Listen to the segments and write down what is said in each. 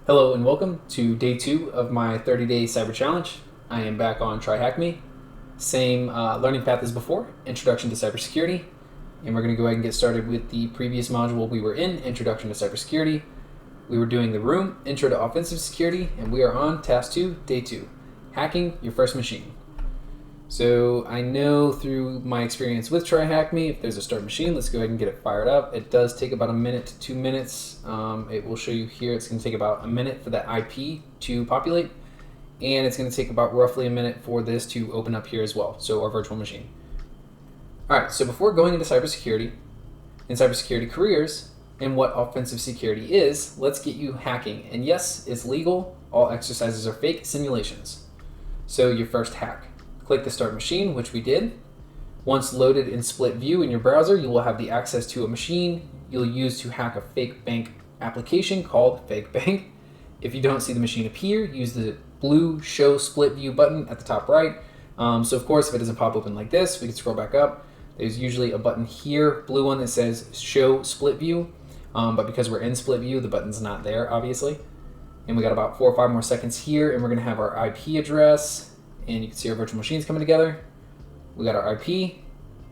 Hello and welcome to day 2 of my 30-day cyber challenge. I am back on TryHackMe. Same learning path as before, Introduction to Cybersecurity. And we're going to go ahead and get started with the previous module we were in, Introduction to Cybersecurity. We were doing the room, Intro to Offensive Security, and we are on task 2, day 2, Hacking Your First Machine. So I know through my experience with TryHackMe, if there's a start machine, let's go ahead and get it fired up. It does take about 1 minute to 2 minutes. It will show you here it's going to take about 1 minute for that IP to populate, and it's going to take about roughly 1 minute for this to open up here as well, so our virtual machine. Alright, so before going into cybersecurity and cybersecurity careers and what offensive security is, let's get you hacking. And yes, it's legal. All exercises are fake simulations. So your first hack. Click the start machine, which we did. Once loaded in split view in your browser, you will have the access to a machine you'll use to hack a fake bank application called Fake Bank. If you don't see the machine appear, use the blue show split view button at the top right. So of course, if it doesn't pop open like this, we can scroll back up. There's usually a button here, blue one that says show split view. But because we're in split view, the button's not there, obviously. And we got about 4 or 5 more seconds here, and we're gonna have our IP address. And you can see our virtual machines coming together. We got our IP,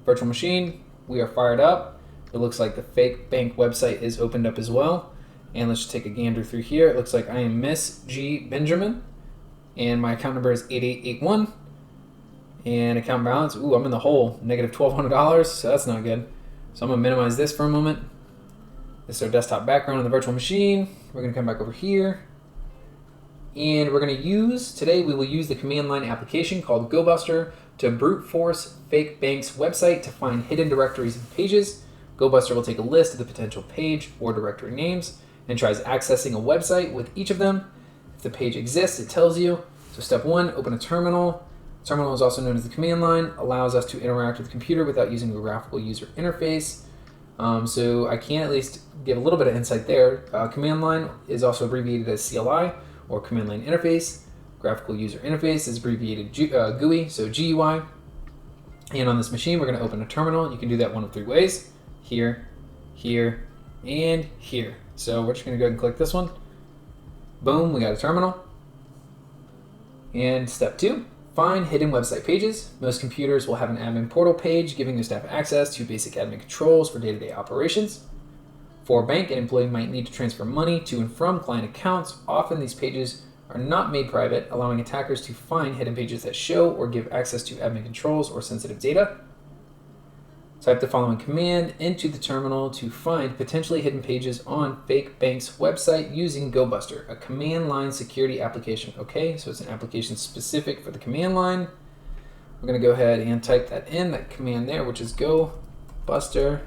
virtual machine, we are fired up. It looks like the fake bank website is opened up as well. And let's just take a gander through here. It looks like I am Miss G. Benjamin, and my account number is 8881. And account balance, ooh, I'm in the hole, negative $1,200, so that's not good. So I'm gonna minimize this for a moment. This is our desktop background on the virtual machine. We're gonna come back over here. And we're going to use, today we will use the command line application called GoBuster to brute force Fake Bank's website to find hidden directories and pages. GoBuster will take a list of the potential page or directory names and tries accessing a website with each of them. If the page exists, it tells you. So step 1, open a terminal. Terminal is also known as the command line, allows us to interact with the computer without using a graphical user interface. So I can at least give a little bit of insight there. Command line is also abbreviated as CLI, or command line interface. Graphical user interface is abbreviated GUI, so GUI. And on this machine, we're going to open a terminal. You can do that one of 3 ways: here, here, and here. So we're just going to go ahead and click this one. Boom, we got a terminal. And step 2, find hidden website pages. Most computers will have an admin portal page giving the staff access to basic admin controls for day-to-day operations. For a bank, an employee might need to transfer money to and from client accounts. Often these pages are not made private, allowing attackers to find hidden pages that show or give access to admin controls or sensitive data. Type the following command into the terminal to find potentially hidden pages on Fake Bank's website using GoBuster, a command line security application. Okay, so it's an application specific for the command line. We're going to go ahead and type that in, that command there, which is GoBuster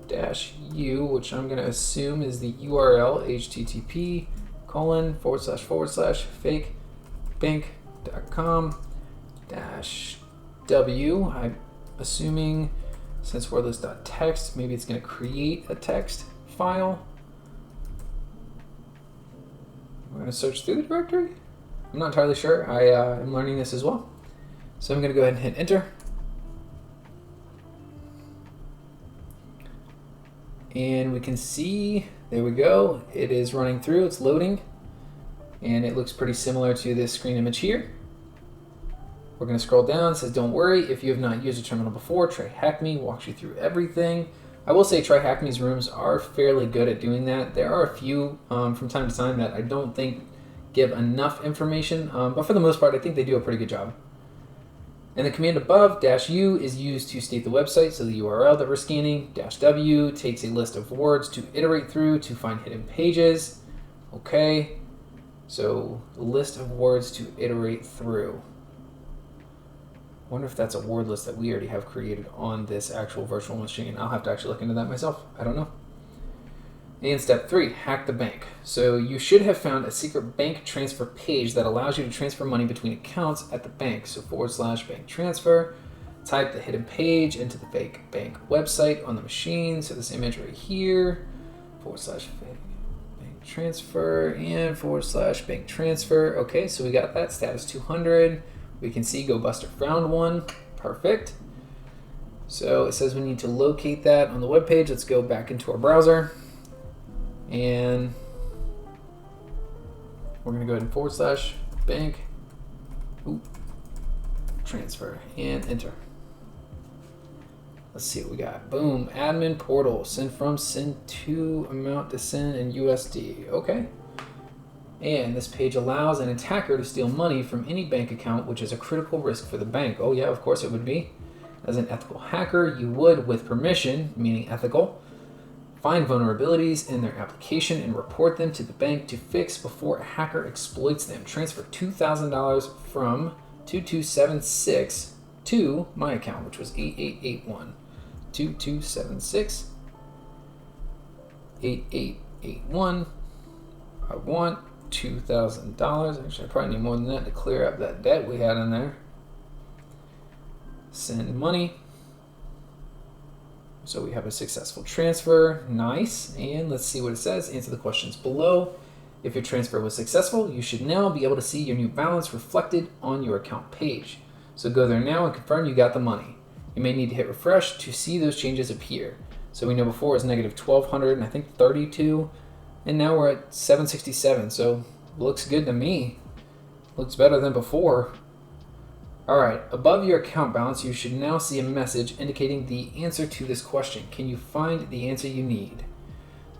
-u, which I'm going to assume is the URL, http://fakebank.com-w. I'm assuming since wordless.txt, maybe it's going to create a text file. We're going to search through the directory. I'm not entirely sure. I am learning this as well. So I'm going to go ahead and hit enter. And we can see, there we go, it is running through, it's loading, and it looks pretty similar to this screen image here. We're going to scroll down. It says, don't worry, if you have not used a terminal before, TryHackMe walks you through everything. I will say TryHackMe's rooms are fairly good at doing that. There are a few from time to time that I don't think give enough information, but for the most part, I think they do a pretty good job. And the command above, -u, is used to state the website, so the URL that we're scanning. -w takes a list of words to iterate through to find hidden pages. Okay, so a list of words to iterate through. I wonder if that's a word list that we already have created on this actual virtual machine. I'll have to actually look into that myself. I don't know. And step 3, hack the bank. So you should have found a secret bank transfer page that allows you to transfer money between accounts at the bank. So /bank transfer, type the hidden page into the fake bank website on the machine. So this image right here, /bank transfer and /bank transfer. Okay, so we got that, status 200. We can see GoBuster found one, perfect. So it says we need to locate that on the web page. Let's go back into our browser. And We're going to go ahead and / bank, transfer, and enter. Let's see what we got. Boom, admin portal, send from, send to, amount to send in USD. Okay. And this page allows an attacker to steal money from any bank account, which is a critical risk for the bank. Oh yeah, of course it would be. As an ethical hacker, you would, with permission, meaning ethical, find vulnerabilities in their application and report them to the bank to fix before a hacker exploits them. Transfer $2,000 from 2276 to my account, which was 8881. 2276 8881. I want $2,000. Actually, I probably need more than that to clear up that debt we had in there. Send money. So we have a successful transfer. Nice. And let's see what it says. Answer the questions below. If your transfer was successful, you should now be able to see your new balance reflected on your account page. So go there now and confirm you got the money. You may need to hit refresh to see those changes appear. So we know before it was negative 1,200 and I think 32. And now we're at 767, so looks good to me. Looks better than before. All right, above your account balance, you should now see a message indicating the answer to this question. Can you find the answer you need?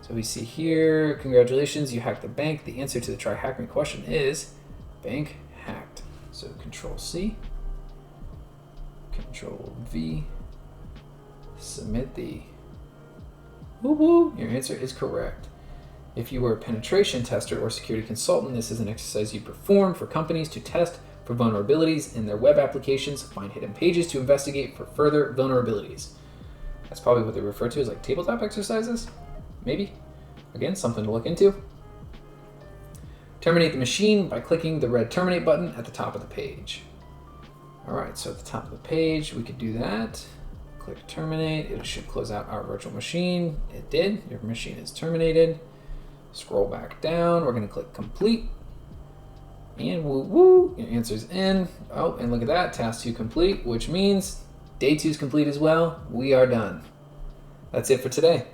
So we see here, congratulations, you hacked the bank. The answer to the TryHackMe question is bank hacked. So Control C, Control V, submit the, woo woo, your answer is correct. If you were a penetration tester or security consultant, this is an exercise you perform for companies to test for vulnerabilities in their web applications, find hidden pages to investigate for further vulnerabilities. That's probably what they refer to as like tabletop exercises, maybe. Again, something to look into. Terminate the machine by clicking the red terminate button at the top of the page. All right, so at the top of the page, we could do that. Click terminate, it should close out our virtual machine. It did, your machine is terminated. Scroll back down, we're gonna click complete. And woo woo, your answer's in. Oh, and look at that, task 2 complete, which means day 2 is complete as well. We are done. That's it for today.